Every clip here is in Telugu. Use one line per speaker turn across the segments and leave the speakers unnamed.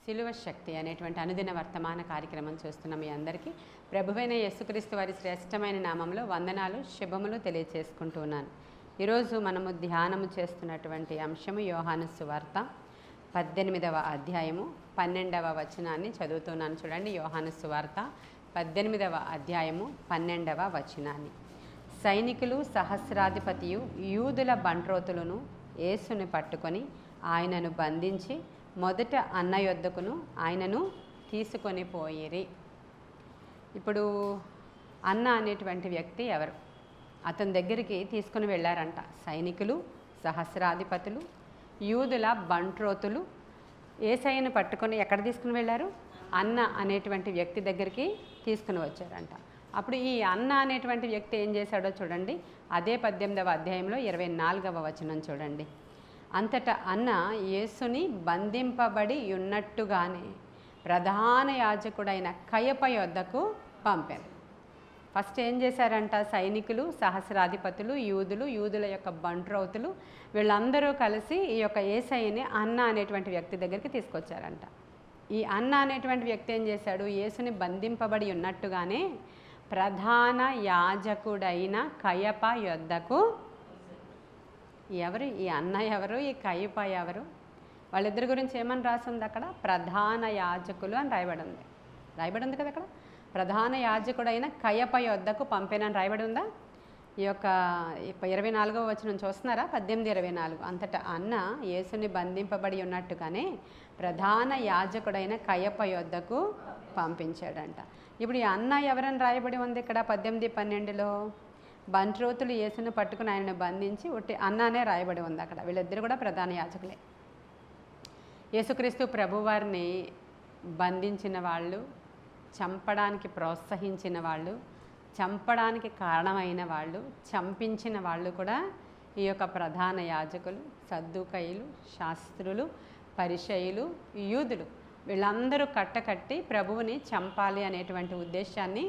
సిలువ శక్తి అనేటువంటి అనుదిన వర్తమాన కార్యక్రమం చూస్తున్న మీ అందరికీ ప్రభువైన యేసుక్రీస్తు వారి శ్రేష్టమైన నామంలో వందనాలు శుభములు తెలియచేసుకుంటున్నాను. ఈరోజు మనము ధ్యానము చేస్తున్నటువంటి అంశము యోహాను సువార్త 18వ అధ్యాయము 12వ వచనాన్ని చదువుతున్నాను. చూడండి, యోహాను సువార్త 18వ అధ్యాయము 12వ వచనాన్ని. సైనికులు సహస్రాధిపతియు యూదుల బంట్రోతులను యేసుని పట్టుకొని ఆయనను బంధించి మొదట అన్న యొద్దకును ఆయనను తీసుకొని పోయిరి. ఇప్పుడు అన్న అనేటువంటి వ్యక్తి ఎవరు? అతని దగ్గరికి తీసుకుని వెళ్ళారంట సైనికులు, సహస్రాధిపతులు, యూదుల బంట్రోతులు యేసయ్యను పట్టుకొని ఎక్కడ తీసుకుని వెళ్ళారు? అన్న అనేటువంటి వ్యక్తి దగ్గరికి తీసుకుని వచ్చారంట. అప్పుడు ఈ అన్న అనేటువంటి వ్యక్తి ఏం చేశాడో చూడండి. అదే 18వ అధ్యాయంలో 24వ వచనం చూడండి. అంతటా అన్న యేసుని బంధింపబడి ఉన్నట్టుగానే ప్రధాన యాజకుడైన కయప యొద్దకు పంపారు. ఫస్ట్ ఏం చేశారంట? సైనికులు, సహస్రాధిపతులు, యూదుల యొక్క బంట్రౌతులు వీళ్ళందరూ కలిసి ఈ యొక్క యేసయ్యని అన్న అనేటువంటి వ్యక్తి దగ్గరికి తీసుకొచ్చారంట. ఈ అన్న అనేటువంటి వ్యక్తి ఏం చేశాడు? యేసుని బంధింపబడి ఉన్నట్టుగానే ప్రధాన యాజకుడైన కయప యొద్దకు. ఎవరు ఈ అన్న? ఎవరు ఈ కయప? ఎవరు? వాళ్ళిద్దరి గురించి ఏమని రాసింది అక్కడ? ప్రధాన యాజకులు అని రాయబడి ఉంది కదా అక్కడ. ప్రధాన యాజకుడైన కయప యొద్దకు పంపేనని రాయబడి ఉందా? ఈ యొక్క 24వ వచనం చూస్తున్నారా? 18:24. అంతటా అన్న యేసుని బంధింపబడి ఉన్నట్టుగానే ప్రధాన యాజకుడైన కయప యొద్దకు పంపించాడంట. ఇప్పుడు ఈ అన్న ఎవరని రాయబడి ఉంది ఇక్కడ 18:12లో? బంట్రోతులు యేసును పట్టుకుని ఆయనను బంధించి ఒట్టి అన్నానే రాయబడి ఉంది అక్కడ. వీళ్ళిద్దరు కూడా ప్రధాన యాజకులే. యేసుక్రీస్తు ప్రభువారిని బంధించిన వాళ్ళు, చంపడానికి ప్రోత్సహించిన వాళ్ళు, చంపడానికి కారణమైన వాళ్ళు, చంపించిన వాళ్ళు కూడా ఈ యొక్క ప్రధాన యాజకులు, సద్దూకయ్యులు, శాస్త్రులు, పరిసయ్యులు, యూదులు వీళ్ళందరూ కట్టకట్టి ప్రభువుని చంపాలి అనేటువంటి ఉద్దేశాన్ని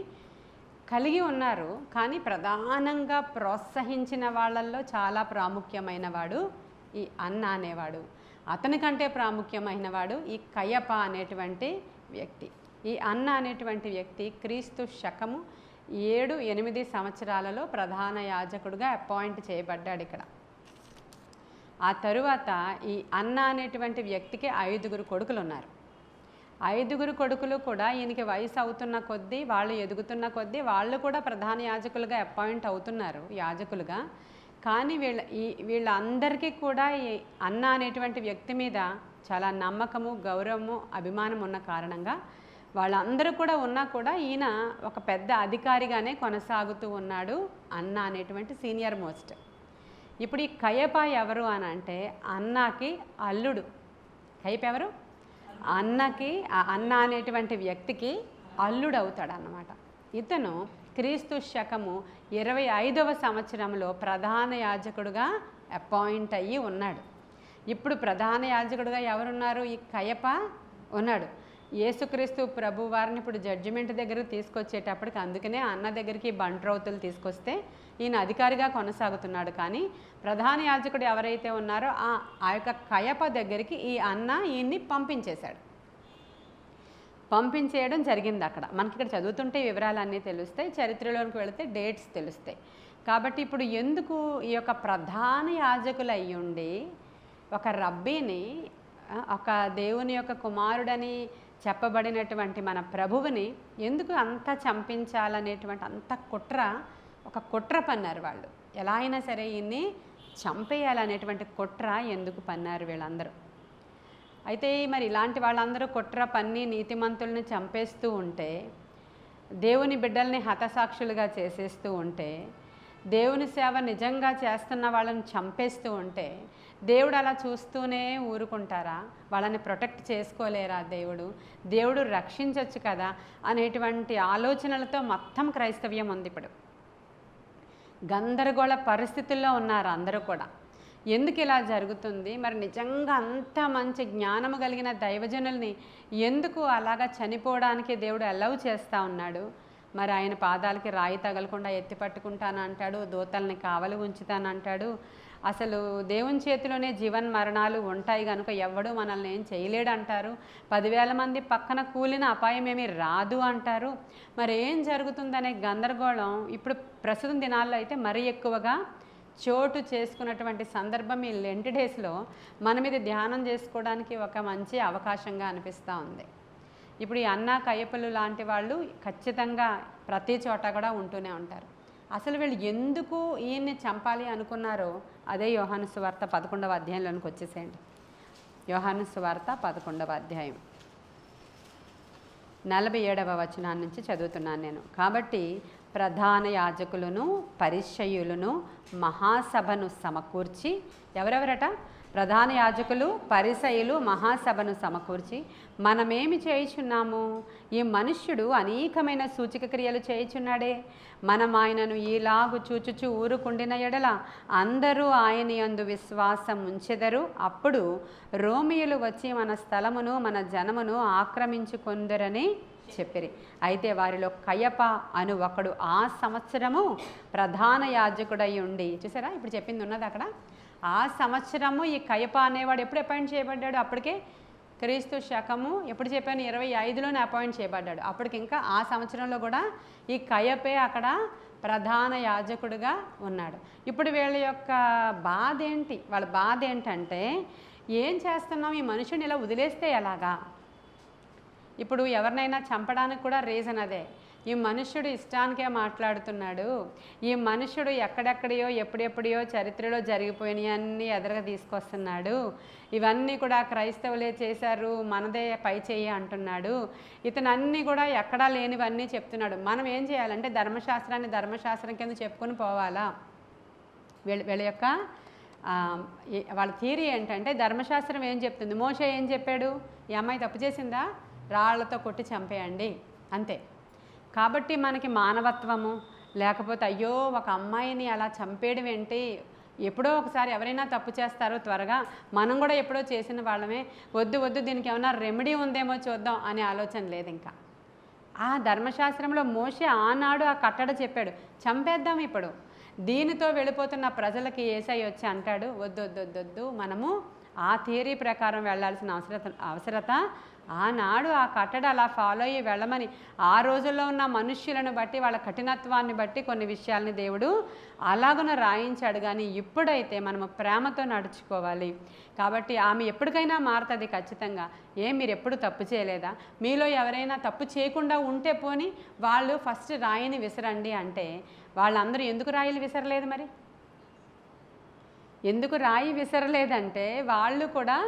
కలిగి ఉన్నారు. కానీ ప్రధానంగా ప్రోత్సహించిన వాళ్ళల్లో చాలా ప్రాముఖ్యమైన వాడు ఈ అన్న అనేవాడు. అతనికంటే ప్రాముఖ్యమైన వాడు ఈ కయప అనేటువంటి వ్యక్తి. ఈ అన్న అనేటువంటి వ్యక్తి క్రీస్తు శకము 7-8 సంవత్సరాలలో ప్రధాన యాజకుడుగా అపాయింట్ చేయబడ్డాడు ఇక్కడ. ఆ తరువాత ఈ అన్న అనేటువంటి వ్యక్తికి 5 కొడుకులు ఉన్నారు. 5 కొడుకులు కూడా ఈయనకి వయసు అవుతున్న కొద్దీ, వాళ్ళు ఎదుగుతున్న కొద్దీ వాళ్ళు కూడా ప్రధాన యాజకులుగా అపాయింట్ అవుతున్నారు యాజకులుగా. కానీ వీళ్ళందరికీ కూడా ఈ అన్న అనేటువంటి వ్యక్తి మీద చాలా నమ్మకము, గౌరవము, అభిమానం ఉన్న కారణంగా వాళ్ళందరూ కూడా ఉన్నా కూడా ఈయన ఒక పెద్ద అధికారిగానే కొనసాగుతూ ఉన్నాడు, అన్న అనేటువంటి సీనియర్ మోస్ట్. ఇప్పుడు ఈ కయప ఎవరు అని అంటే అన్నకి అల్లుడు. కయప ఎవరు? అన్నకి, అన్న అనేటువంటి వ్యక్తికి అల్లుడు అవుతాడు అన్నమాట. ఇతను క్రీస్తు శకము 25వ సంవత్సరంలో ప్రధాన యాజకుడుగా అపాయింట్ అయ్యి ఉన్నాడు. ఇప్పుడు ప్రధాన యాజకుడుగా ఎవరున్నారు? ఈ కయప ఉన్నాడు. యేసుక్రీస్తు ప్రభు వారిని ఇప్పుడు జడ్జిమెంట్ దగ్గరకు తీసుకొచ్చేటప్పటికి, అందుకనే అన్న దగ్గరికి బంట్రౌతులు తీసుకొస్తే ఈయన అధికారిగా కొనసాగుతున్నాడు. కానీ ప్రధాన యాజకుడు ఎవరైతే ఉన్నారో ఆ యొక్క కయప దగ్గరికి ఈ అన్న ఈయన్ని పంపించేయడం జరిగింది అక్కడ. మనకి ఇక్కడ చదువుతుంటే వివరాలన్నీ తెలుస్తాయి, చరిత్రలోనికి వెళితే డేట్స్ తెలుస్తాయి. కాబట్టి ఇప్పుడు ఎందుకు ఈ యొక్క ప్రధాన యాజకులు అయ్యుండి ఒక రబ్బీని, ఒక దేవుని యొక్క కుమారుడని చెప్పబడినటువంటి మన ప్రభువుని ఎందుకు అంత చంపించాలనేటువంటి ఒక కుట్ర పన్నారు వాళ్ళు. ఎలా అయినా సరే ఈయన్ని చంపేయాలనేటువంటి కుట్ర ఎందుకు పన్నారు వీళ్ళందరూ? అయితే మరి ఇలాంటి వాళ్ళందరూ కుట్ర పన్ని నీతిమంతుల్ని చంపేస్తూ ఉంటే, దేవుని బిడ్డల్ని హతసాక్షులుగా చేసేస్తూ ఉంటే, దేవుని సేవ నిజంగా చేస్తున్న వాళ్ళని చంపేస్తూ ఉంటే దేవుడు అలా చూస్తూనే ఊరుకుంటారా? వాళ్ళని ప్రొటెక్ట్ చేసుకోలేరా? దేవుడు రక్షించవచ్చు కదా అనేటువంటి ఆలోచనలతో మొత్తం క్రైస్తవ్యం ఉంది. ఇప్పుడు గందరగోళ పరిస్థితుల్లో ఉన్నారు అందరూ కూడా. ఎందుకు ఇలా జరుగుతుంది? మరి నిజంగా అంత మంచి జ్ఞానము కలిగిన దైవజనుల్ని ఎందుకు అలాగా చనిపోవడానికి దేవుడు అలౌ చేస్తూ ఉన్నాడు? మరి ఆయన పాదాలకి రాయి తగలకుండా ఎత్తి పట్టుకుంటానంటాడు, దూతల్ని కావలి ఉంచుతానంటాడు, అసలు దేవుని చేతిలోనే జీవన్ మరణాలు ఉంటాయి కనుక ఎవడు మనల్ని ఏం చేయలేడు అంటారు. 10,000 మంది పక్కన కూలిన అపాయం ఏమీ రాదు అంటారు. మరి ఏం జరుగుతుందనే గందరగోళం ఇప్పుడు ప్రస్తుతం దినాల్లో అయితే మరీ ఎక్కువగా చోటు చేసుకున్నటువంటి సందర్భం ఈ లెంట్ డేస్లో మన మీద ధ్యానం చేసుకోవడానికి ఒక మంచి అవకాశంగా అనిపిస్తూ ఉంది. ఇప్పుడు ఈ అన్నా కయ్యపలు లాంటి వాళ్ళు ఖచ్చితంగా ప్రతి చోట కూడా ఉంటూనే ఉంటారు. అసలు వీళ్ళు ఎందుకు ఈయన్ని చంపాలి అనుకున్నారో అదే యోహాను సువార్త 11వ అధ్యాయంలోనికి వచ్చేసేయండి. యోహాను సువార్త 11వ అధ్యాయం 47వ వచనాన్ని నుంచి చదువుతున్నాను నేను. కాబట్టి ప్రధాన యాజకులను పరిసయ్యులను మహాసభను సమకూర్చి, ఎవరెవరట? ప్రధాన యాజకులు పరిసయ్యులు మహాసభను సమకూర్చి, మనమేమి చేయుచున్నాము? ఈ మనుష్యుడు అనేకమైన సూచక క్రియలు చేయుచున్నాడే, మనం ఆయనను ఈలాగు చూచుచు ఊరుకుండిన ఎడల అందరూ ఆయన యందు విశ్వాసం ఉంచెదరు. అప్పుడు రోమియులు వచ్చి మన స్థలమును మన జనమును ఆక్రమించుకొందరని చెప్పిరి. అయితే వారిలో కయప అను ఒకడు ఆ సంవత్సరము ప్రధాన యాజకుడై ఉండి, చూసారా ఇప్పుడు చెప్పింది ఉన్నది అక్కడ. ఆ సంవత్సరము ఈ కయప అనేవాడు ఎప్పుడు అపాయింట్ చేయబడ్డాడు? అప్పటికే క్రీస్తు శకము ఎప్పుడు చెప్పాను 25లోనే అపాయింట్ చేయబడ్డాడు. అప్పటికి ఇంకా ఆ సంవత్సరంలో కూడా ఈ కయపే అక్కడ ప్రధాన యాజకుడిగా ఉన్నాడు. ఇప్పుడు వీళ్ళ యొక్క బాధ ఏంటి? వాళ్ళ బాధ ఏంటంటే, ఏం చేస్తున్నాం, ఈ మనుషుని ఇలా వదిలేస్తే ఎలాగా? ఇప్పుడు ఎవరినైనా చంపడానికి కూడా రీజన్ అదే. ఈ మనుష్యుడు ఇష్టానికే మాట్లాడుతున్నాడు, ఈ మనుష్యుడు ఎక్కడెక్కడియో ఎప్పుడెప్పుడో చరిత్రలో జరిగిపోయినాయి అన్నీ ఎదురుగా తీసుకొస్తున్నాడు, ఇవన్నీ కూడా క్రైస్తవులే చేశారు, మనదే పై చేయి అంటున్నాడు, ఇతను అన్నీ కూడా ఎక్కడా లేనివన్నీ చెప్తున్నాడు. మనం ఏం చేయాలంటే ధర్మశాస్త్రాన్ని ధర్మశాస్త్రం కింద చెప్పుకొని పోవాలా? వీళ్ళ యొక్క వాళ్ళ థియరీ ఏంటంటే, ధర్మశాస్త్రం ఏం చెప్తుంది? మోషే ఏం చెప్పాడు? ఈ అమ్మాయి తప్పు చేసిందా, రాళ్లతో కొట్టి చంపేయండి అంతే. కాబట్టి మనకి మానవత్వము లేకపోతే అయ్యో ఒక అమ్మాయిని అలా చంపేయడం ఏంటి, ఎప్పుడో ఒకసారి ఎవరైనా తప్పు చేస్తారో త్వరగా, మనం కూడా ఎప్పుడో చేసిన వాళ్ళమే, వద్దు వద్దు దీనికి ఏమైనా రెమెడీ ఉందేమో చూద్దాం అనే ఆలోచన లేదు. ఇంకా ఆ ధర్మశాస్త్రంలో మోషే ఆనాడు ఆ కట్టడ చెప్పాడు, చంపేద్దాం. ఇప్పుడు దీనితో వెళ్ళిపోతున్న ప్రజలకి యేసయ్య వచ్చి అంటాడు, వద్దు వద్దు వద్దు వద్దు, మనము ఆ థియరీ ప్రకారం వెళ్ళాల్సిన అవసరత ఆనాడు ఆ కట్టడ అలా ఫాలో అయ్యి వెళ్ళమని, ఆ రోజుల్లో ఉన్న మనుష్యులను బట్టి వాళ్ళ కఠినత్వాన్ని బట్టి కొన్ని విషయాల్ని దేవుడు అలాగున రాయించాడు. కానీ ఇప్పుడైతే మనము ప్రేమతో నడుచుకోవాలి. కాబట్టి ఆమె ఎప్పటికైనా మారుతుంది ఖచ్చితంగా. మీరు ఎప్పుడు తప్పు చేయలేదా? మీలో ఎవరైనా తప్పు చేయకుండా ఉంటే పోని వాళ్ళు ఫస్ట్ రాయిని విసరండి అంటే, వాళ్ళందరూ ఎందుకు రాయిలు విసరలేదు? మరి ఎందుకు రాయి విసరలేదంటే, వాళ్ళు కూడా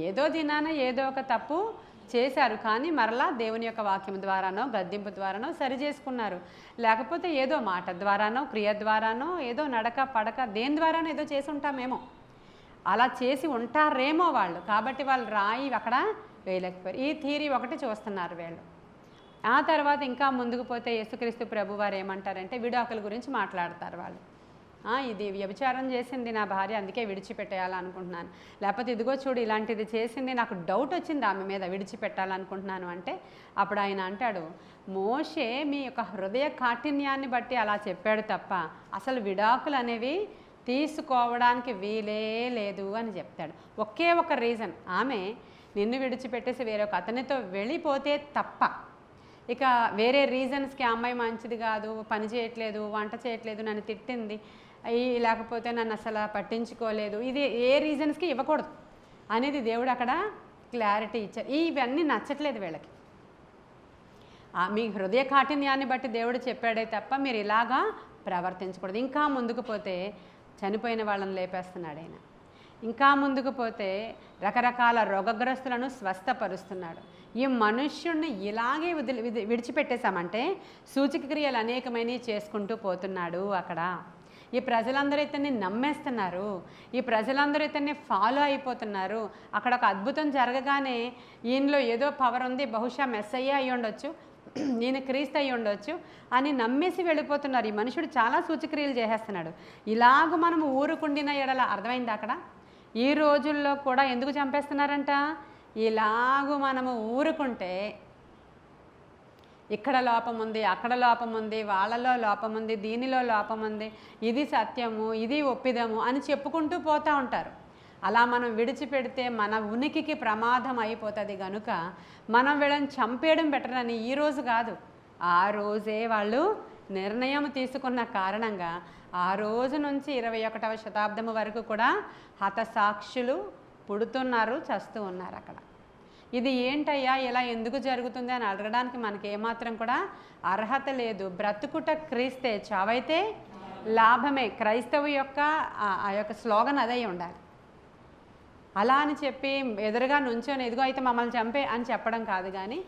ఏదో దినాన ఏదో ఒక తప్పు చేశారు, కానీ మరలా దేవుని యొక్క వాక్యం ద్వారానో గద్దింపు ద్వారానో సరి చేసుకున్నారు. లేకపోతే ఏదో మాట ద్వారానో క్రియ ద్వారానో ఏదో నడక పడక దేని ద్వారానో ఏదో చేసి ఉంటామేమో, అలా చేసి ఉంటారేమో వాళ్ళు. కాబట్టి వాళ్ళు రాయి అక్కడ వేయలేకపోయారు. ఈ థియరీ ఒకటి చూస్తున్నారు వీళ్ళు. ఆ తర్వాత ఇంకా ముందుకు పోతే యేసుక్రీస్తు ప్రభు వారు ఏమంటారంటే, విడాకుల గురించి మాట్లాడతారు వాళ్ళు. ఇది వ్యభిచారం చేసింది నా భార్య, అందుకే విడిచిపెట్టేయాలనుకుంటున్నాను, లేకపోతే ఇదిగో చూడు ఇలాంటిది చేసింది, నాకు డౌట్ వచ్చింది ఆమె మీద, విడిచిపెట్టాలనుకుంటున్నాను అంటే, అప్పుడు ఆయన అంటాడు, మోషే మీ యొక్క హృదయ కాఠిన్యాన్ని బట్టి అలా చెప్పాడు తప్ప అసలు విడాకులు అనేవి తీసుకోవడానికి వీలే లేదు అని చెప్తాడు. ఒకే ఒక రీజన్, ఆమె నిన్ను విడిచిపెట్టేసి వేరొక అతనితో వెళ్ళిపోతే తప్ప ఇక వేరే రీజన్స్కి అమ్మాయి మంచిది కాదు, పని చేయట్లేదు, వంట చేయట్లేదు, నన్ను తిట్టింది, లేకపోతే నన్ను అసలు పట్టించుకోలేదు, ఇది ఏ రీజన్స్కి ఇవ్వకూడదు అనేది దేవుడు అక్కడ క్లారిటీ ఇచ్చారు. ఇవన్నీ నచ్చట్లేదు వీళ్ళకి. మీ హృదయ కాఠిన్యాన్ని బట్టి దేవుడు చెప్పాడే తప్ప మీరు ఇలాగా ప్రవర్తించకూడదు. ఇంకా ముందుకు పోతే చనిపోయిన వాళ్ళని లేపేస్తున్నాడు ఆయన. ఇంకా ముందుకు పోతే రకరకాల రోగగ్రస్తులను స్వస్థపరుస్తున్నాడు. ఈ మనుష్యుడిని ఇలాగే విడిచిపెట్టేశామంటే సూచక క్రియలు అనేకమైనవి చేసుకుంటూ పోతున్నాడు అక్కడ. ఈ ప్రజలందరూ ఇతన్ని నమ్మేస్తున్నారు, ఈ ప్రజలందరూ ఇతన్ని ఫాలో అయిపోతున్నారు. అక్కడ ఒక అద్భుతం జరగగానే ఈయనలో ఏదో పవర్ ఉంది, బహుశా మెస్సయ్య అయి ఉండొచ్చు, నేను క్రీస్తు అయి ఉండొచ్చు అని నమ్మేసి వెళ్ళిపోతున్నారు. ఈ మనుషుడు చాలా సూచక్రియలు చేసేస్తున్నాడు. ఇలాగ మనము ఊరుకుండిన ఎడల, అర్థమైంది అక్కడ ఈ రోజుల్లో కూడా ఎందుకు చంపేస్తున్నారంట? ఇలాగూ మనము ఊరుకుంటే ఇక్కడ లోపం ఉంది, అక్కడ లోపం ఉంది, వాళ్ళలో లోపం ఉంది, దీనిలో లోపం ఉంది, ఇది సత్యము, ఇది ఒప్పిదము అని చెప్పుకుంటూ పోతూ ఉంటారు. అలా మనం విడిచిపెడితే మన ఉనికికి ప్రమాదం అయిపోతుంది. కనుక మనం వీళ్ళని చంపేయడం బెటర్ అని ఈరోజు కాదు, ఆ రోజే వాళ్ళు నిర్ణయం తీసుకున్న కారణంగా ఆ రోజు నుంచి 21వ శతాబ్దం వరకు కూడా హతసాక్షులు పుడుతున్నారు, చస్తూ ఉన్నారు అక్కడ. ఇది ఏంటయ్యా ఇలా ఎందుకు జరుగుతుంది అని అడగడానికి మనకి ఏమాత్రం కూడా అర్హత లేదు. బ్రతుకుట క్రీస్తే, చావైతే లాభమే. క్రైస్తవు యొక్క ఆ యొక్క స్లోగన్ అదే ఉండాలి. అలా అని చెప్పి ఎదురుగా నుంచొని ఎదుగో అయితే మమ్మల్ని చంపే అని చెప్పడం కాదు, కానీ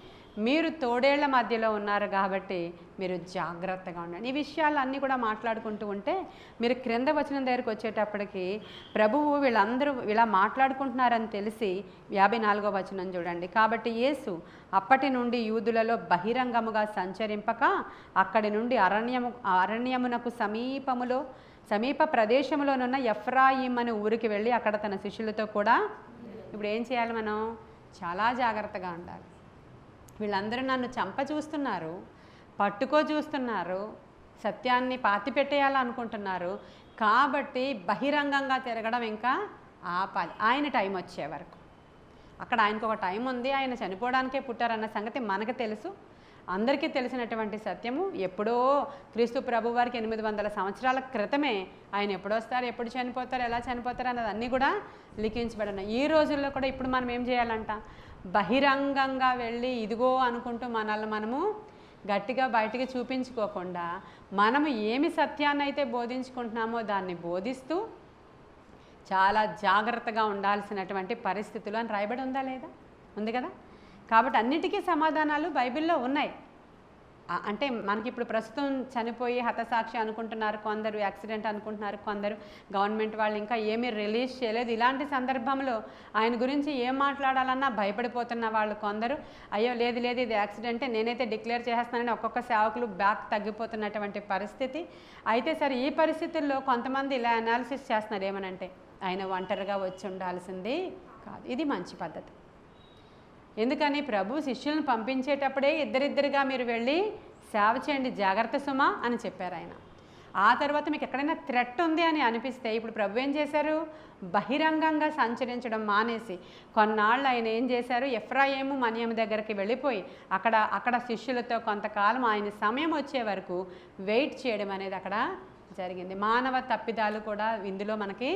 మీరు తోడేళ్ల మధ్యలో ఉన్నారు కాబట్టి మీరు జాగ్రత్తగా ఉండండి. ఈ విషయాలన్నీ కూడా మాట్లాడుకుంటూ ఉంటే మీరు క్రింద వచనం దగ్గరికి వచ్చేటప్పటికి ప్రభువు వీళ్ళందరూ ఇలా మాట్లాడుకుంటున్నారని తెలిసి 54వ వచనం చూడండి. కాబట్టి యేసు అప్పటి నుండి యూదులలో బహిరంగముగా సంచరింపక అక్కడి నుండి అరణ్యమునకు సమీప ప్రదేశంలోనున్న ఎఫ్రాయిం అనే ఊరికి వెళ్ళి అక్కడ తన శిష్యులతో కూడా, ఇప్పుడు ఏం చేయాలి, మనం చాలా జాగ్రత్తగా ఉండాలి. వీళ్ళందరూ నన్ను చంప చూస్తున్నారు, పట్టుకో చూస్తున్నారు, సత్యాన్ని పాతిపెట్టేయాలనుకుంటున్నారు, కాబట్టి బహిరంగంగా తిరగడం ఇంకా ఆపాలి ఆయన టైం వచ్చే వరకు. అక్కడ ఆయనకు ఒక టైం ఉంది, ఆయన చనిపోవడానికే పుట్టారన్న సంగతి మనకు తెలుసు, అందరికీ తెలిసినటువంటి సత్యము. ఎప్పుడో క్రీస్తు ప్రభు వారికి 800 సంవత్సరాల క్రితమే ఆయన ఎప్పుడు వస్తారు, ఎప్పుడు చనిపోతారు, ఎలా చనిపోతారు అన్నది అన్నీ కూడా లిఖించబడినాయి. ఈ రోజుల్లో కూడా ఇప్పుడు మనం ఏం చేయాలంట, బహిరంగంగా వెళ్ళి ఇదిగో అనుకుంటూ మనల్ని మనము గట్టిగా బయటికి చూపించుకోకుండా మనము ఏమి సత్యాన్ని అయితే బోధించుకుంటున్నామో దాన్ని బోధిస్తూ చాలా జాగ్రత్తగా ఉండాల్సినటువంటి పరిస్థితులు అని రాయబడి ఉందా లేదా? ఉంది కదా. కాబట్టి అన్నిటికీ సమాధానాలు బైబిల్లో ఉన్నాయి. అంటే మనకి ఇప్పుడు ప్రస్తుతం చనిపోయి హతసాక్షి అనుకుంటున్నారు కొందరు, యాక్సిడెంట్ అనుకుంటున్నారు కొందరు, గవర్నమెంట్ వాళ్ళు ఇంకా ఏమీ రిలీజ్ చేయలేదు. ఇలాంటి సందర్భంలో ఆయన గురించి ఏం మాట్లాడాలన్నా భయపడిపోతున్న వాళ్ళు కొందరు, అయ్యో లేదు లేదు ఇది యాక్సిడెంటే నేనైతే డిక్లేర్ చేసేస్తున్నానని ఒక్కొక్క సేవకులు బ్యాక్ తగ్గిపోతున్నటువంటి పరిస్థితి. అయితే సరే ఈ పరిస్థితుల్లో కొంతమంది ఇలా అనాలిసిస్ చేస్తున్నారు, ఏమనంటే ఆయన ఒంటరిగా వచ్చి ఉండాల్సింది కాదు. ఇది మంచి పద్ధతి. ఎందుకని ప్రభు శిష్యులను పంపించేటప్పుడే ఇద్దరిద్దరిగా మీరు వెళ్ళి సేవ చేయండి, జాగ్రత్త సుమా అని చెప్పారు ఆయన. ఆ తర్వాత మీకు ఎక్కడైనా థ్రెట్ ఉంది అని అనిపిస్తే ఇప్పుడు ప్రభు ఏం చేశారు, బహిరంగంగా సంచరించడం మానేసి కొన్నాళ్ళు ఆయన ఏం చేశారు, ఎఫ్రాయిము మనియము దగ్గరికి వెళ్ళిపోయి అక్కడ శిష్యులతో కొంతకాలం ఆయన సమయం వచ్చే వరకు వెయిట్ చేయడం అనేది అక్కడ జరిగింది. మానవ తప్పిదాలు కూడా ఇందులో మనకి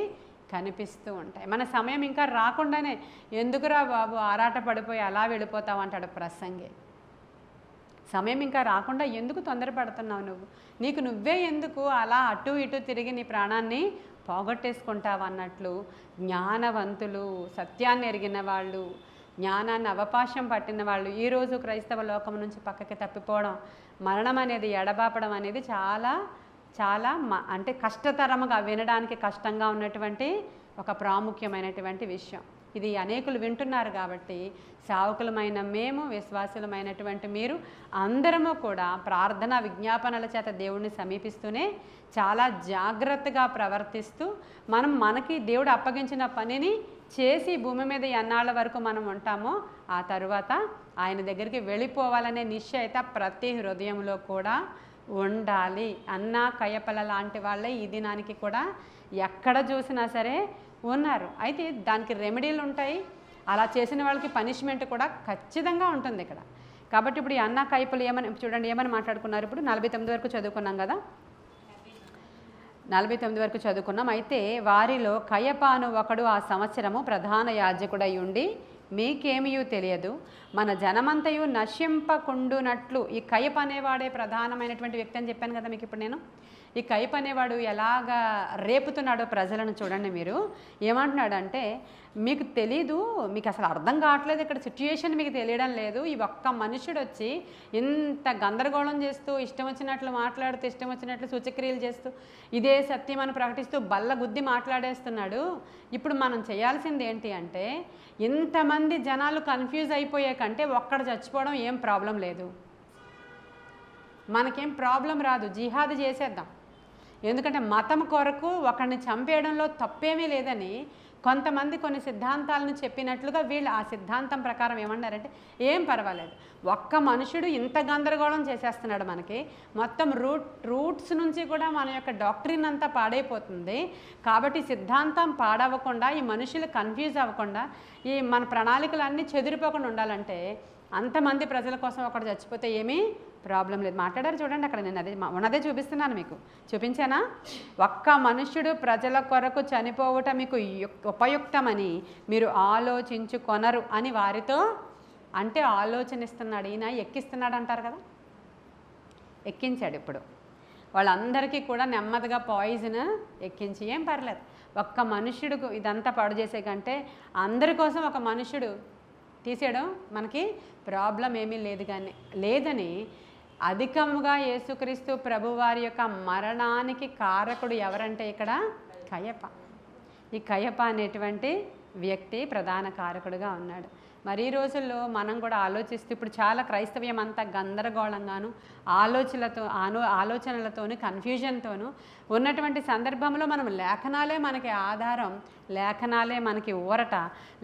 కనిపిస్తూ ఉంటాయి. మన సమయం ఇంకా రాకుండానే ఎందుకురా బాబు ఆరాట పడిపోయి అలా వెళ్ళిపోతావు అంటాడు ప్రసంగి. సమయం ఇంకా రాకుండా ఎందుకు తొందరపడుతున్నావు, నీకు నువ్వే ఎందుకు అలా అటు ఇటు తిరిగి నీ ప్రాణాన్ని పోగొట్టేసుకుంటావు అన్నట్లు జ్ఞానవంతులు, సత్యాన్ని ఎరిగిన వాళ్ళు, జ్ఞానాన్ని అవకాశం పట్టిన వాళ్ళు ఈరోజు క్రైస్తవ లోకం నుంచి పక్కకి తప్పిపోవడం, మరణం అనేది ఎడబాపడం అనేది చాలా చాలా అంటే కష్టతరముగా, వినడానికి కష్టంగా ఉన్నటువంటి ఒక ప్రాముఖ్యమైనటువంటి విషయం. ఇది అనేకులు వింటున్నారు కాబట్టి సేవకులమైన మేము, విశ్వాసులమైనటువంటి మీరు అందరము కూడా ప్రార్థన విజ్ఞాపనల చేత దేవుణ్ణి సమీపిస్తూనే చాలా జాగ్రత్తగా ప్రవర్తిస్తూ మనకి దేవుడు అప్పగించిన పనిని చేసి భూమి మీద ఎన్నాళ్ళ వరకు మనం ఉంటామో ఆ తరువాత ఆయన దగ్గరికి వెళ్ళిపోవాలనే నిశ్చయిత ప్రతి హృదయంలో కూడా ఉండాలి. అన్నా కయపల లాంటి వాళ్ళే ఈ దినానికి కూడా ఎక్కడ చూసినా సరే ఉన్నారు. అయితే దానికి రెమెడీలు ఉంటాయి, అలా చేసిన వాళ్ళకి పనిష్మెంట్ కూడా ఖచ్చితంగా ఉంటుంది ఇక్కడ. కాబట్టి ఇప్పుడు ఈ అన్నా కయపలు ఏమని చూడండి, ఏమని మాట్లాడుకున్నారు. ఇప్పుడు 49 వరకు చదువుకున్నాం కదా, 49 వరకు చదువుకున్నాం. అయితే వారిలో కయపాను ఒకడు ఆ సంవత్సరము ప్రధాన యాజకుడై ఉండి మీకేమీ తెలియదు, మన జనమంతయు నశింపకుండునట్లు. ఈ కయప అనేవాడే ప్రధానమైనటువంటి వ్యక్తి అని చెప్పాను కదా మీకు. ఇప్పుడు నేను ఈ కయప అనేవాడు ఎలాగా రేపుతున్నాడో ప్రజలను చూడండి. మీరు ఏమంటున్నాడంటే మీకు తెలీదు, మీకు అసలు అర్థం కావట్లేదు, ఇక్కడ సిచ్యుయేషన్ మీకు తెలియడం లేదు. ఈ ఒక్క మనుషుడు వచ్చి ఇంత గందరగోళం చేస్తూ ఇష్టం వచ్చినట్లు మాట్లాడుతూ ఇష్టం వచ్చినట్లు సూచక్రియలు చేస్తూ ఇదే సత్యం అని ప్రకటిస్తూ బల్ల గుద్ది మాట్లాడేస్తున్నాడు. ఇప్పుడు మనం చేయాల్సింది ఏంటి అంటే ఇంతమంది జనాలు కన్ఫ్యూజ్ అయిపోయే కంటే ఒక్కడ చచ్చిపోవడం ఏం ప్రాబ్లం లేదు, మనకేం ప్రాబ్లం రాదు, జిహాద్ చేసేద్దాం. ఎందుకంటే మతం కొరకు ఒకరిని చంపేయడంలో తప్పేమీ లేదని కొంతమంది కొన్ని సిద్ధాంతాలను చెప్పినట్లుగా వీళ్ళు ఆ సిద్ధాంతం ప్రకారం ఏమన్నారంటే ఏం పర్వాలేదు, ఒక్క మనుషుడు ఇంత గందరగోళం చేసేస్తున్నాడు, మనకి మొత్తం రూట్స్ నుంచి కూడా మన యొక్క డాక్ట్రిన్ అంతా పాడైపోతుంది. కాబట్టి సిద్ధాంతం పాడవకుండా, ఈ మనుషులు కన్ఫ్యూజ్ అవ్వకుండా, ఈ మన ప్రణాళికలన్నీ చెదిరిపోకుండా ఉండాలంటే అంతమంది ప్రజల కోసం ఒకటి చచ్చిపోతే ఏమీ ప్రాబ్లం లేదు. మాట్లాడారు చూడండి, అక్కడ నేను ఉన్నదే చూపిస్తున్నాను, మీకు చూపించానా? ఒక్క మనుష్యుడు ప్రజల కొరకు చనిపోవుట మీకు ఉపయుక్తమని మీరు ఆలోచించుకొనరు అని వారితో అంటే ఆలోచనిస్తున్నాడు. ఈయన ఎక్కిస్తున్నాడు అంటారు కదా, ఎక్కించాడు. ఇప్పుడు వాళ్ళందరికీ కూడా నెమ్మదిగా పాయిజన్ ఎక్కించి ఏం పర్లేదు, ఒక్క మనుష్యుడు ఇదంతా పాడు చేసే కంటే అందరి కోసం ఒక మనుష్యుడు తీసేయడం మనకి ప్రాబ్లం ఏమీ లేదని అధికముగా యేసుక్రీస్తు ప్రభువారి యొక్క మరణానికి కారకుడు ఎవరంటే ఇక్కడ కయప. ఈ కయప అనేటువంటి వ్యక్తి ప్రధాన కారకుడుగా ఉన్నాడు. మరి ఈ రోజుల్లో మనం కూడా ఆలోచిస్తూ ఇప్పుడు చాలా క్రైస్తవ్యం అంతా గందరగోళంగాను ఆలోచనలతోనూ కన్ఫ్యూజన్తోనూ ఉన్నటువంటి సందర్భంలో మనం లేఖనాలే మనకి ఆధారం, లేఖనాలే మనకి ఊరట,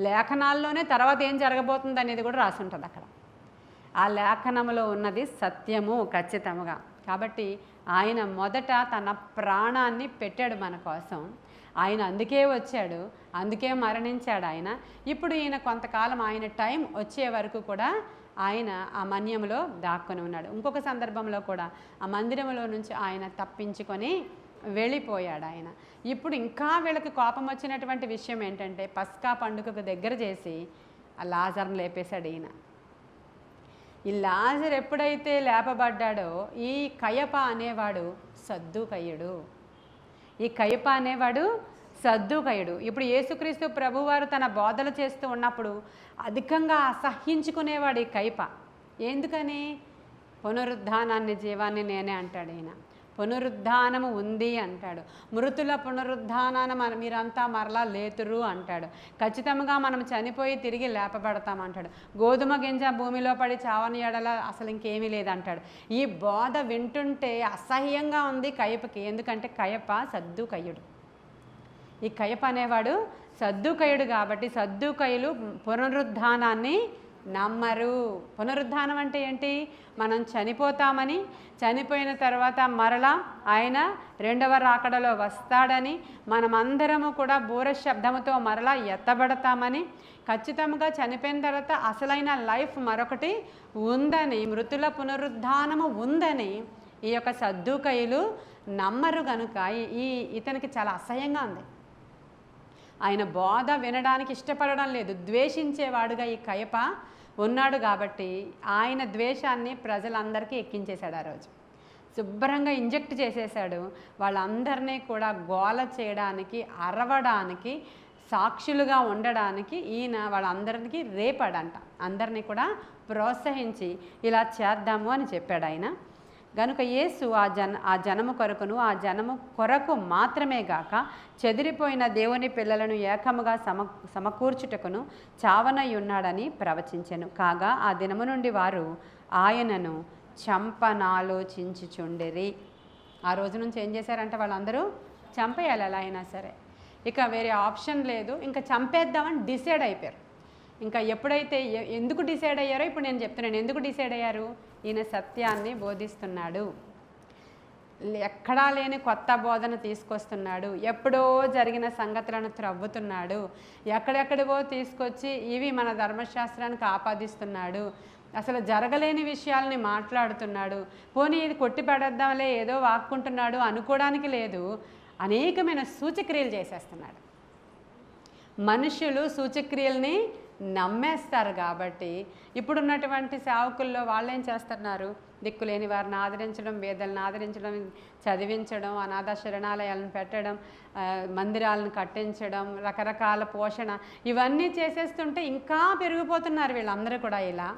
లేఖనాల్లోనే తర్వాత ఏం జరగబోతుంది అనేది కూడా రాసి ఉంటుంది అక్కడ. ఆ లేఖనంలో ఉన్నది సత్యము ఖచ్చితంగా. కాబట్టి ఆయన మొదట తన ప్రాణాన్ని పెట్టాడు మన కోసం. ఆయన అందుకే వచ్చాడు, అందుకే మరణించాడు ఆయన. ఇప్పుడు ఈయన కొంతకాలం ఆయన టైం వచ్చే వరకు కూడా ఆయన ఆ మన్యంలో దాక్కుని ఉన్నాడు. ఇంకొక సందర్భంలో కూడా ఆ మందిరంలో నుంచి ఆయన తప్పించుకొని వెళ్ళిపోయాడు ఆయన. ఇప్పుడు ఇంకా వీళ్ళకి కోపం వచ్చినటువంటి విషయం ఏంటంటే పస్కా పండుగకు దగ్గర చేసి ఆ లాజర్ను లేపేశాడు ఈయన. ఈ లాజర్ ఎప్పుడైతే లేపబడ్డాడో ఈ కయప అనేవాడు సద్దూకయ్యుడు. ఈ కయప అనేవాడు సద్దూకయ్యుడు. ఇప్పుడు యేసుక్రీస్తు ప్రభువారు తన బోధలు చేస్తూ ఉన్నప్పుడు అధికంగా అసహ్యించుకునేవాడు ఈ కయప. ఎందుకని? పునరుద్ధానాన్ని జీవాన్ని నేనే అంటాడు ఈయన. పునరుద్ధానము ఉంది అంటాడు. మృతుల పునరుద్ధానాన్ని మీరంతా మరలా లేతురు అంటాడు. ఖచ్చితంగా మనం చనిపోయి తిరిగి లేపబడతామంటాడు. గోధుమ గింజ భూమిలో పడి చావని ఎడల అసలు ఇంకేమీ లేదంటాడు. ఈ బోధ వింటుంటే అసహ్యంగా ఉంది కయపకి. ఎందుకంటే కయప సద్దూకయ్యుడు. ఈ కయప అనేవాడు సద్దూకయ్యుడు. కాబట్టి సద్దూకయ్యులు పునరుద్ధానాన్ని నమ్మరు. పునరుద్ధానం అంటే ఏంటి? మనం చనిపోతామని, చనిపోయిన తర్వాత మరలా ఆయన రెండవ రాకడలో వస్తాడని, మనమందరము కూడా బూర శబ్దముతో మరలా ఎత్తబడతామని, ఖచ్చితంగా చనిపోయిన తర్వాత అసలైన లైఫ్ మరొకటి ఉందని, మృతుల పునరుద్ధానము ఉందని ఈ యొక్క సద్దూకయ్యులు నమ్మరు. కనుక ఇతనికి చాలా అసహ్యంగా ఉంది. ఆయన బోధ వినడానికి ఇష్టపడడం లేదు, ద్వేషించేవాడుగా ఈ కయప ఉన్నాడు. కాబట్టి ఆయన ద్వేషాన్ని ప్రజలందరికీ ఎక్కించేశాడు. ఆ రోజు శుభ్రంగా ఇంజెక్ట్ చేసేశాడు. వాళ్ళందరినీ కూడా గోల చేయడానికి, అరవడానికి, సాక్షులుగా ఉండడానికి ఈయన వాళ్ళందరికీ రేపాడంట. అందరినీ కూడా ప్రోత్సహించి ఇలా చేద్దాము అని చెప్పాడు ఆయన. గనుక యేసు ఆ జనము కొరకును, ఆ జనము కొరకు మాత్రమే గాక చెదిరిపోయిన దేవుని పిల్లలను ఏకముగా సమకూర్చుటకును చావనయ్యున్నాడని ప్రవచించెను. కాగా ఆ దినము నుండి వారు ఆయనను చంపనాలోచించుచుండిరి. ఆ రోజు నుంచి ఏం చేశారంటే వాళ్ళందరూ చంపేయాలి ఎలా అయినా సరే, ఇక వేరే ఆప్షన్ లేదు, ఇంకా చంపేద్దామని డిసైడ్ అయిపోయారు. ఇంకా ఎప్పుడైతే ఎందుకు డిసైడ్ అయ్యారో ఇప్పుడు నేను చెప్తున్నాను. ఎందుకు డిసైడ్ అయ్యారు? ఈయన సత్యాన్ని బోధిస్తున్నాడు, ఎక్కడా లేని కొత్త బోధన తీసుకొస్తున్నాడు, ఎప్పుడో జరిగిన సంగతులను త్రవ్వుతున్నాడు, ఎక్కడెక్కడివో తీసుకొచ్చి ఇవి మన ధర్మశాస్త్రానికి ఆపాదిస్తున్నాడు, అసలు జరగలేని విషయాల్ని మాట్లాడుతున్నాడు. పోనీ ఇది కొట్టి పడేద్దాంలే ఏదో వాక్కుంటున్నాడు అనుకోవడానికి లేదు, అనేకమైన సూచక్రియలు చేసేస్తున్నాడు. మనుషులు సూచక్రియల్ని నమ్మేస్తారు. కాబట్టి ఇప్పుడున్నటువంటి సేవకుల్లో వాళ్ళు ఏం చేస్తున్నారు? దిక్కులేని వారిని ఆదరించడం, పేదలను ఆదరించడం, చదివించడం, అనాథ శరణాలయాలను పెట్టడం, మందిరాలను కట్టించడం, రకరకాల పోషణ, ఇవన్నీ చేసేస్తుంటే ఇంకా పెరిగిపోతున్నారు వీళ్ళందరూ కూడా ఇలా.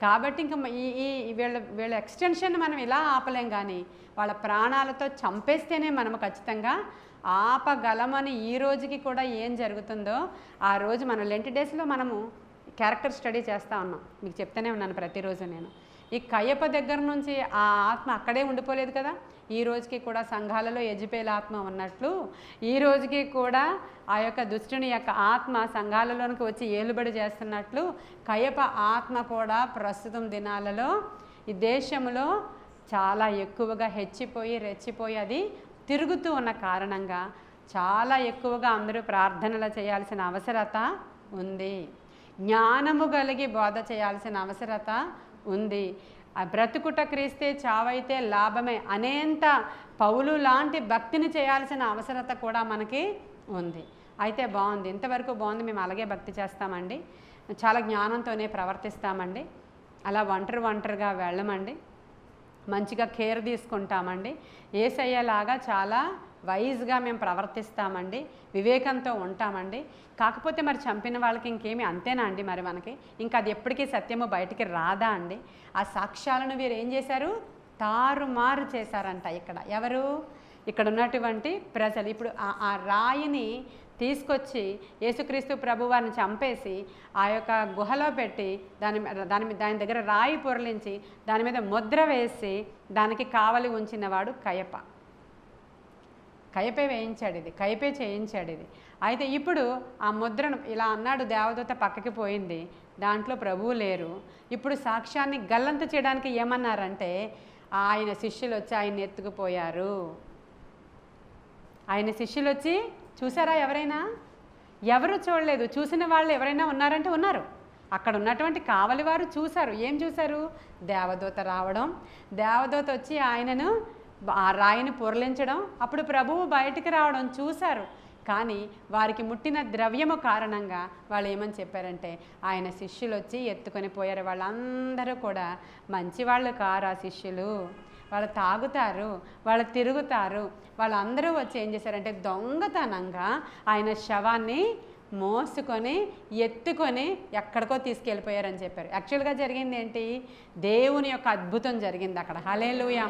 కాబట్టి ఇంకా వీళ్ళ ఎక్స్టెన్షన్ మనం ఇలా ఆపలేం, కానీ వాళ్ళ ప్రాణాలతో చంపేస్తేనే మనము ఖచ్చితంగా ఆపగలమని ఈ రోజుకి కూడా ఏం జరుగుతుందో ఆ రోజు మన లెంట్ డేస్లో మనము క్యారెక్టర్ స్టడీ చేస్తూ ఉన్నాం. మీకు చెప్తూనే ఉన్నాను ప్రతిరోజు నేను. ఈ కయప దగ్గర నుంచి ఆ ఆత్మ అక్కడే ఉండిపోలేదు కదా. ఈ రోజుకి కూడా సంఘాలలో యెజబెల్ ఆత్మ ఉన్నట్లు ఈ రోజుకి కూడా ఆ యొక్క దుష్టుని యొక్క ఆత్మ సంఘాలలోనికి వచ్చి ఏలుబడి చేస్తున్నట్లు కయప ఆత్మ కూడా ప్రస్తుతం దినాలలో ఈ దేశంలో చాలా ఎక్కువగా హెచ్చిపోయి రెచ్చిపోయి అది తిరుగుతూ ఉన్న కారణంగా చాలా ఎక్కువగా అందరూ ప్రార్థనలు చేయాల్సిన అవసరత ఉంది. జ్ఞానము కలిగి బోధ చేయాల్సిన అవసరత ఉంది. బ్రతుకుట క్రీస్తే చావైతే లాభమే అనేంత పౌలు లాంటి భక్తిని చేయాల్సిన అవసరత కూడా మనకి ఉంది. అయితే బాగుంది, ఇంతవరకు బాగుంది. మేము అలాగే భక్తి చేస్తామండి, చాలా జ్ఞానంతోనే ప్రవర్తిస్తామండి, అలా ఒంటరిగా వెళ్ళమండి, మంచిగా కేర్ తీసుకుంటామండి, యేసయ్యలాగా చాలా వైజ్గా మేము ప్రవర్తిస్తామండి, వివేకంతో ఉంటామండి. కాకపోతే మరి చంపిన వాళ్ళకి ఇంకేమి అంతేనా అండి? మరి మనకి ఇంకా అది ఎప్పటికీ సత్యము బయటికి రాదా అండి? ఆ సాక్ష్యాలను వీరు ఏం చేశారు? తారుమారు చేశారంట. ఎవరు? ఇక్కడ ఉన్నటువంటి ప్రజలు. ఇప్పుడు ఆ రాయిని తీసుకొచ్చి యేసుక్రీస్తు ప్రభువారిని చంపేసి ఆ యొక్క గుహలో పెట్టి దాని దగ్గర రాయి పొరలించి దాని మీద ముద్ర వేసి దానికి కావలి ఉంచినవాడు కయపే వేయించాడు ఇది, కయపే చేయించాడు ఇది. అయితే ఇప్పుడు ఆ ముద్రను ఇలా అన్నాడు, దేవదూత పక్కకి పోయింది, దాంట్లో ప్రభువు లేరు. ఇప్పుడు సాక్ష్యాన్ని గల్లంత చేయడానికి ఏమన్నారంటే ఆయన శిష్యులు వచ్చి ఆయన్ని ఎత్తుకుపోయారు. ఆయన శిష్యులు వచ్చి చూసారా? ఎవరైనా? ఎవరు చూడలేదు. చూసిన వాళ్ళు ఎవరైనా ఉన్నారంటే ఉన్నారు. అక్కడ ఉన్నటువంటి కావలి వారు చూశారు. ఏం చూశారు? దేవదూత రావడం, దేవదూత వచ్చి ఆయనను ఆ రాయిని పొరలించడం, అప్పుడు ప్రభువు బయటికి రావడం చూశారు. కానీ వారికి ముట్టిన ద్రవ్యము కారణంగా వాళ్ళు ఏమని చెప్పారంటే ఆయన శిష్యులు వచ్చి ఎత్తుకొని పోయారు. వాళ్ళందరూ కూడా మంచివాళ్ళు కారు. ఆ శిష్యులు వాళ్ళు తాగుతారు, వాళ్ళు తిరుగుతారు. వాళ్ళందరూ వచ్చి ఏం చేశారంటే దొంగతనంగా ఆయన శవాన్ని మోసుకొని ఎత్తుకొని ఎక్కడికో తీసుకెళ్ళిపోయారని చెప్పారు. యాక్చువల్గా జరిగింది ఏంటి? దేవుని యొక్క అద్భుతం జరిగింది అక్కడ. హల్లెలూయా!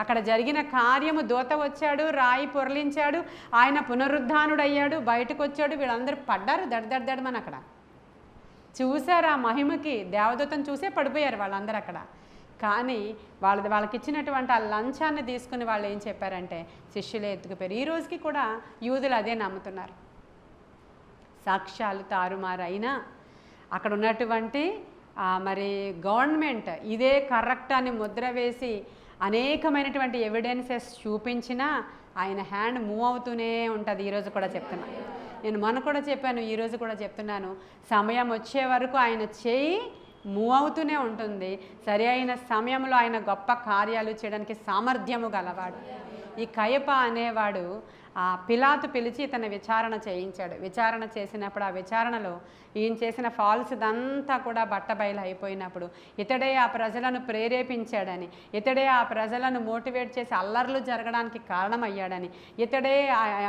అక్కడ జరిగిన కార్యము, దూత వచ్చాడు, రాయి పొరలించాడు, ఆయన పునరుద్ధానుడయ్యాడు, బయటకు వచ్చాడు. వీళ్ళందరూ పడ్డారు దడదడమని. అక్కడ చూశారు ఆ మహిమకి, దేవదూతను చూసే పడిపోయారు వాళ్ళందరూ అక్కడ. కానీ వాళ్ళకి ఇచ్చినటువంటి ఆ లంచాన్ని తీసుకుని వాళ్ళు ఏం చెప్పారంటే శిష్యులే ఎత్తుకుపోయారు. ఈ రోజుకి కూడా యూదులు అదే నమ్ముతున్నారు. సాక్ష్యాలు తారుమారైనా అక్కడ ఉన్నటువంటి మరి గవర్నమెంట్ ఇదే కరెక్ట్ అని ముద్ర వేసి అనేకమైనటువంటి ఎవిడెన్సెస్ చూపించినా ఆయన హ్యాండ్ మూవ్ అవుతూనే ఉంటుంది. ఈరోజు కూడా చెప్తున్నాను, నేను మొన్న కూడా చెప్పాను, ఈరోజు కూడా చెప్తున్నాను, సమయం వచ్చే వరకు ఆయన చేయి మూవ్ అవుతూనే ఉంటుంది. సరి అయిన సమయంలో ఆయన గొప్ప కార్యాలు చేయడానికి సామర్థ్యము గలవాడు. ఈ కయప అనేవాడు ఆ పిలాతు పిలిచి ఇతను విచారణ చేయించాడు. విచారణ చేసినప్పుడు ఆ విచారణలో ఈయన చేసిన ఫాల్స్దంతా కూడా బట్టబయలు అయిపోయినప్పుడు ఇతడే ఆ ప్రజలను ప్రేరేపించాడని, ఇతడే ఆ ప్రజలను మోటివేట్ చేసి అల్లర్లు జరగడానికి కారణమయ్యాడని, ఇతడే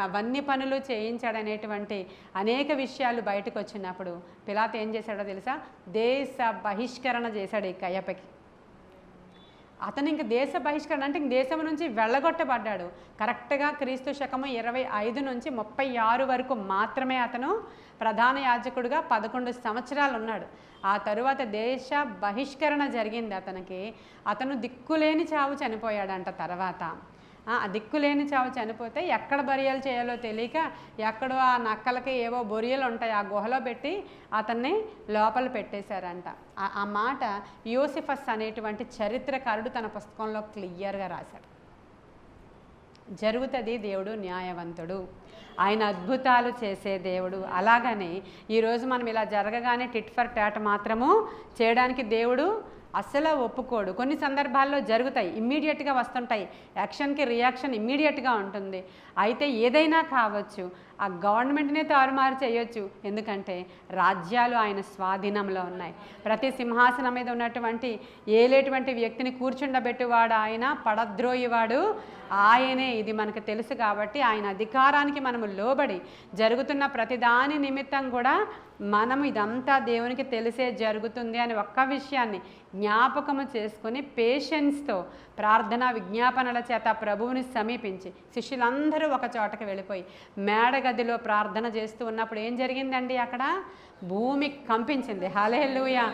అవన్నీ పనులు చేయించాడనేటువంటి అనేక విషయాలు బయటకు వచ్చినప్పుడు పిలాతు ఏం చేశాడో తెలుసా? దేశ బహిష్కరణ చేశాడు ఈ కయపకి. అతను ఇంక దేశ బహిష్కరణ అంటే ఇంక దేశం నుంచి వెళ్ళగొట్టబడ్డాడు. కరెక్ట్గా క్రీస్తు శకము 25 నుంచి 36 వరకు మాత్రమే అతను ప్రధాన యాజకుడిగా 11 సంవత్సరాలు ఉన్నాడు. ఆ తరువాత దేశ బహిష్కరణ జరిగింది అతనికి. అతను దిక్కులేని చావు చనిపోయాడంట. తర్వాత ఆ దిక్కులేని చావు చనిపోతే ఎక్కడ బొరియలు చేయాలో తెలియక ఎక్కడో ఆ నక్కలకి ఏవో బొరియలు ఉంటాయి, ఆ గుహలో పెట్టి అతన్ని లోపల పెట్టేశారంట. ఆ మాట యోసిఫస్ అనేటువంటి చరిత్రకారుడు తన పుస్తకంలో క్లియర్గా రాశాడు. జరుగుతుంది, దేవుడు న్యాయవంతుడు, ఆయన అద్భుతాలు చేసే దేవుడు. అలాగని ఈరోజు మనం ఇలా జరగగానే టిట్ ఫర్ టాట్ మాత్రము చేయడానికి దేవుడు అస్సలు ఒప్పుకోడు. కొన్ని సందర్భాల్లో జరుగుతాయి, ఇమ్మీడియట్గా వస్తుంటాయి, యాక్షన్కి రియాక్షన్ ఇమ్మీడియట్గా ఉంటుంది. అయితే ఏదైనా కావచ్చు, ఆ గవర్నమెంట్నే తారుమారు చేయొచ్చు. ఎందుకంటే రాజ్యాలు ఆయన స్వాధీనంలో ఉన్నాయి. ప్రతి సింహాసనం మీద ఉన్నటువంటి ఏలేటువంటి వ్యక్తిని కూర్చుండబెట్టువాడు ఆయన, పడద్రోయివాడు ఆయనే. ఇది మనకు తెలుసు కాబట్టి ఆయన అధికారానికి మనము లోబడి జరుగుతున్న ప్రతిదాని నిమిత్తం కూడా మనము ఇదంతా దేవునికి తెలిసే జరుగుతుంది అని ఒక్క విషయాన్ని జ్ఞాపకము చేసుకొని పేషెన్స్తో ప్రార్థన విజ్ఞాపనల చేత ప్రభువుని సమీపించి శిష్యులందరూ ఒక చోటకి వెళ్ళిపోయి మేడ గదిలో ప్రార్థన చేస్తూ ఉన్నప్పుడు ఏం జరిగిందండి? అక్కడ భూమి కంపించింది. హల్లెలూయా!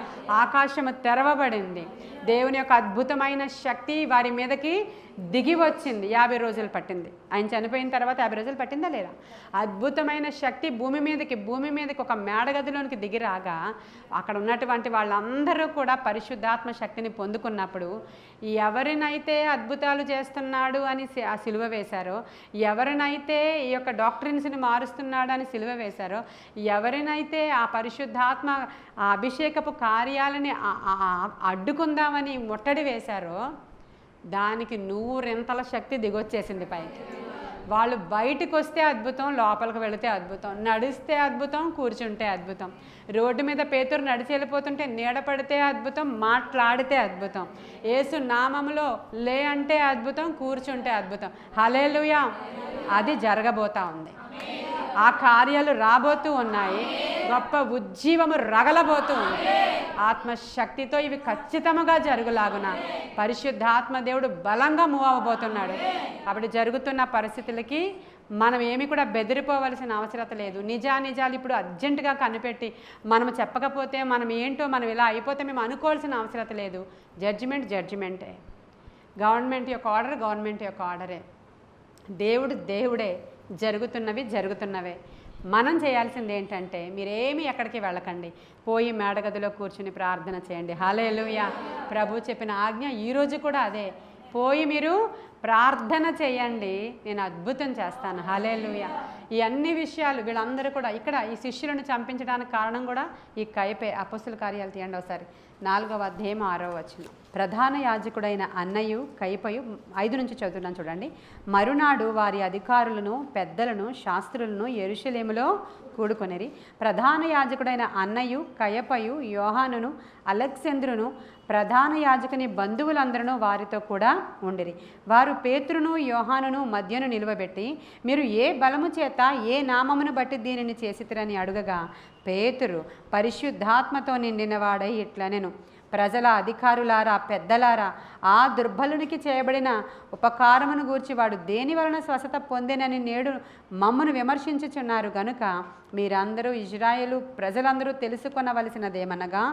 ఆకాశము తెరవబడింది. దేవుని యొక్క అద్భుతమైన శక్తి వారి మీదకి దిగి వచ్చింది. 50 రోజులు పట్టింది. ఆయన చనిపోయిన తర్వాత 50 రోజులు పట్టిందా లేదా? అద్భుతమైన శక్తి భూమి మీదకి ఒక మేడగదిలోనికి దిగి రాగా అక్కడ ఉన్నటువంటి వాళ్ళందరూ కూడా పరిశుద్ధాత్మ శక్తిని పొందుకున్నప్పుడు ఎవరినైతే అద్భుతాలు చేస్తున్నాడు అని ఆ సిలువ వేశారో, ఎవరినైతే ఈ యొక్క డాక్ట్రిన్స్ని మారుస్తున్నాడు అని సిలువ వేశారో, ఎవరినైతే ఆ పరిశుద్ధాత్మ ఆ అభిషేకపు కార్యాలని అడ్డుకుందామని ముట్టడి వేశారో దానికి 100 శక్తి దిగొచ్చేసింది పైకి. వాళ్ళు బయటకు వస్తే అద్భుతం, లోపలికి వెళితే అద్భుతం, నడిస్తే అద్భుతం, కూర్చుంటే అద్భుతం. రోడ్డు మీద పేతురు నడిచి వెళ్ళిపోతుంటే నీడ పడితే అద్భుతం, మాట్లాడితే అద్భుతం. యేసు నామములో లే అంటే అద్భుతం, కూర్చుంటే అద్భుతం. హల్లెలూయా! అది జరగబోతా ఉంది. ఆ కార్యాలు రాబోతూ ఉన్నాయి. గొప్ప ఉజ్జీవము రగలబోతూ ఉంది. ఆత్మశక్తితో ఇవి ఖచ్చితంగా జరుగులాగున పరిశుద్ధాత్మ దేవుడు బలంగా మూవ్ అవ్వబోతున్నాడు. కాబట్టి జరుగుతున్న పరిస్థితులకి మనం ఏమి కూడా బెదిరిపోవలసిన అవసరం లేదు. నిజాలు ఇప్పుడు అర్జెంటుగా కనిపెట్టి మనం చెప్పకపోతే మనం ఏంటో మనం ఇలా అయిపోతే మేము అనుకోవాల్సిన అవసరం లేదు. జడ్జిమెంటే. గవర్నమెంట్ యొక్క ఆర్డరే. దేవుడే. జరుగుతున్నవే. మనం చేయాల్సింది ఏంటంటే మీరేమీ ఎక్కడికి వెళ్ళకండి, పోయి మేడగదిలో కూర్చుని ప్రార్థన చేయండి. హల్లెలూయా! ప్రభు చెప్పిన ఆజ్ఞ ఈరోజు కూడా అదే. పోయి మీరు ప్రార్థన చేయండి, నేను అద్భుతం చేస్తాను. హల్లెలూయా! ఈ అన్ని విషయాలు వీళ్ళందరూ కూడా ఇక్కడ ఈ శిష్యులను చంపించడానికి కారణం కూడా ఈ కయపే. అపొస్తలుల కార్యాలు తీయండి ఒకసారి, 4వ అధ్యాయం 6వ వచనం. ప్రధాన యాజకుడైన అన్నయు కయపయు 5 నుంచి చదువుతున్నాను చూడండి. మరునాడు వారి అధికారులను, పెద్దలను, శాస్త్రులను యెరూషలేములో కూడుకొనిరి. ప్రధాన యాజకుడైన అన్నయు కయపయు, యోహానును, అలెగ్జంద్రును, ప్రధాన యాజకుని బంధువులందరూ వారితో కూడా ఉండిరి. వారు పేతురును, యోహానును మధ్యను నిలువబెట్టి, మీరు ఏ బలము చేత ఏ నామమును బట్టి దీనిని చేసితిరని అడుగగా, పేతురు పరిశుద్ధాత్మతో నిండినవాడై ఇట్లనెను, ప్రజల అధికారులారా, పెద్దలారా, ఆ దుర్బలునికి చేయబడిన ఉపకారమును గూర్చి వాడు దేని వలన స్వస్థత పొందేనని నేడు మమ్మను విమర్శించుచున్నారు గనుక మీరందరూ ఇజ్రాయేలు ప్రజలందరూ తెలుసుకొనవలసినదేమనగా,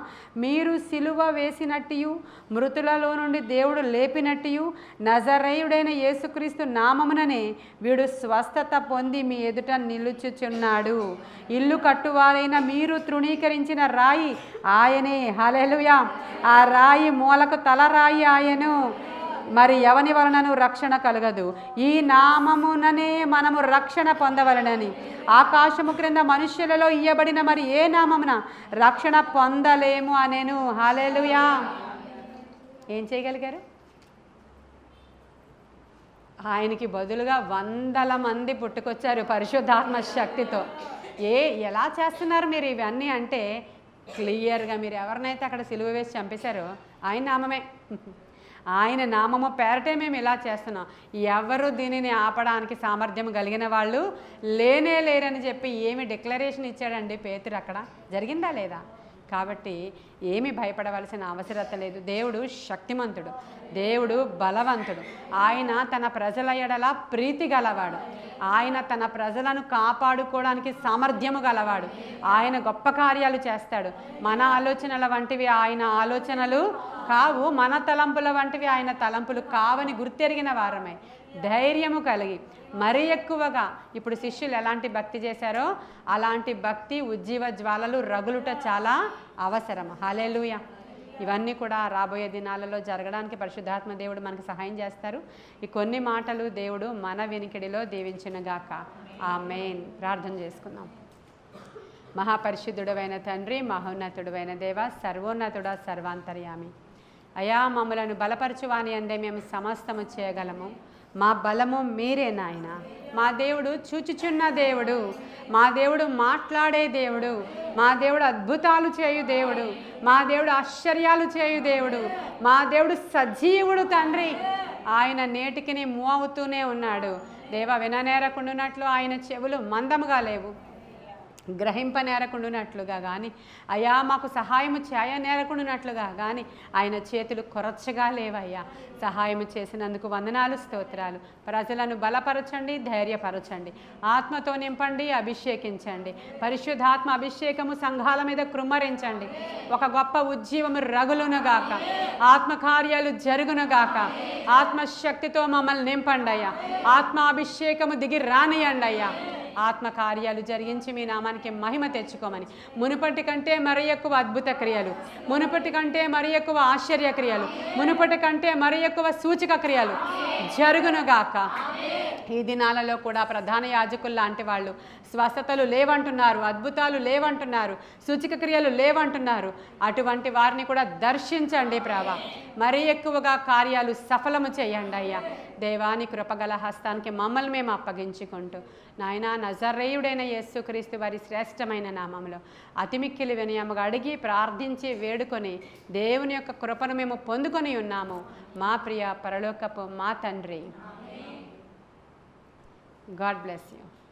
మీరు సిలువ వేసినట్టు, మృతులలో నుండి దేవుడు లేపినట్టు, నజరేయుడైన యేసుక్రీస్తు నామముననే వీడు స్వస్థత పొంది మీ ఎదుట నిలుచుచున్నాడు. ఇల్లు కట్టువారైన మీరు తృణీకరించిన రాయి ఆయనే. హల్లెలూయా! ఆ రాయి మూలకు తలరాయి ఆయను. మరి ఎవని వలనను రక్షణ కలగదు, ఈ నామముననే మనము రక్షణ పొందవలనని ఆకాశము క్రింద మనుష్యులలో ఇయ్యబడిన మరి ఏ నామమున రక్షణ పొందలేము అనేను. హల్లెలూయా! ఏం చేయగలిగారు? ఆయనకి బదులుగా 100 మంది పుట్టుకొచ్చారు పరిశుద్ధాత్మ శక్తితో. ఎలా చేస్తున్నారు మీరు ఇవన్నీ అంటే క్లియర్గా మీరు ఎవరినైతే అక్కడ సిలువ వేసి చంపేశారో ఆయన నామమే. ఆయన నామము పేరటే మేము ఇలా చేస్తున్నాం. ఎవరు దీనిని ఆపడానికి సామర్థ్యం కలిగిన వాళ్ళు లేరని చెప్పి ఏమి డిక్లరేషన్ ఇచ్చాడండి పేతురు. అక్కడ జరిగిందా లేదా? కాబట్టి ఏమి భయపడవలసిన అవసరం లేదు. దేవుడు శక్తిమంతుడు, దేవుడు బలవంతుడు. ఆయన తన ప్రజల ఎడల ప్రీతి గలవాడు. ఆయన తన ప్రజలను కాపాడుకోవడానికి సామర్థ్యము గలవాడు. ఆయన గొప్ప కార్యాలు చేస్తాడు. మన ఆలోచనల వంటివి ఆయన ఆలోచనలు కావు, మన తలంపుల వంటివి ఆయన తలంపులు కావని గుర్తెరిగిన వారమై ధైర్యము కలిగి మరీ ఎక్కువగా ఇప్పుడు శిష్యులు ఎలాంటి భక్తి చేశారో అలాంటి భక్తి, ఉజ్జీవ జ్వాలలు రగులుట చాలా అవసరం. హల్లెలూయా! ఇవన్నీ కూడా రాబోయే దినాలలో జరగడానికి పరిశుద్ధాత్మ దేవుడు మనకు సహాయం చేస్తారు. ఈ కొన్ని మాటలు దేవుడు మన వినికిడిలో దీవించునుగాక. ఆమేన్. ప్రార్థన చేసుకుందాం. మహాపరిశుద్ధుడైన తండ్రి, మహోన్నతుడైన దేవ, సర్వోన్నతుడ, సర్వాంతర్యామి అయా, మమ్మలను బలపరచువాని అందే మేము సమస్తము చేయగలము. మా బలము మీరే నాయన. మా దేవుడు చూచుచున్న దేవుడు, మా దేవుడు మాట్లాడే దేవుడు, మా దేవుడు అద్భుతాలు చేయు దేవుడు, మా దేవుడు ఆశ్చర్యాలు చేయు దేవుడు, మా దేవుడు సజీవుడు తండ్రి. ఆయన నేటికి మూవ్ అవుతూనే ఉన్నాడు. దేవ, విననేరకుండానట్లు ఆయన చెవులు మందముగా లేవు, గ్రహింపనేరకుండునట్లుగా కానీ, అయ్యా మాకు సహాయము చేయనేరకుండునట్లుగా కానీ ఆయన చేతులు కొరచగా లేవయ్యా. సహాయము చేసినందుకు వందనాలు, స్తోత్రాలు. ప్రజలను బలపరచండి, ధైర్యపరచండి, ఆత్మతో నింపండి, అభిషేకించండి. పరిశుద్ధాత్మ అభిషేకము సంఘాల మీద కృమ్మరించండి. ఒక గొప్ప ఉజ్జీవము రగులునుగాక, ఆత్మకార్యాలు జరుగునుగాక. ఆత్మశక్తితో మమ్మల్ని నింపండి అయ్యా. ఆత్మాభిషేకము దిగి రానియండి అయ్యా. ఆత్మకార్యాలు జరిగించి మీ నామానికి మహిమ తెచ్చుకోమని, మునుపటి కంటే మరి ఎక్కువ అద్భుత క్రియలు, మునుపటి కంటే మరి ఎక్కువ ఆశ్చర్య క్రియలు, మునుపటి కంటే మరి ఎక్కువ సూచక క్రియలు జరుగునుగాక. ఈ దినాలలో కూడా ప్రధాన యాజకులు లాంటి వాళ్ళు స్వస్థతలు లేవంటున్నారు, అద్భుతాలు లేవంటున్నారు, సూచక క్రియలు లేవంటున్నారు. అటువంటి వారిని కూడా దర్శించండి ప్రభా. మరీ ఎక్కువగా కార్యాలు సఫలము చేయండి అయ్యా. దేవాని కృపగల హస్తానికి మమ్మల్ని మేము అప్పగించుకుంటూ నాయనా నజరేయుడైన యేసుక్రీస్తు వారి శ్రేష్టమైన నామంలో అతి మిక్కిలి వినయముగా అడిగి ప్రార్థించి వేడుకొని దేవుని యొక్క కృపను మేము పొందుకొని ఉన్నాము మా ప్రియ పరలోకపు మా తండ్రి. God bless you.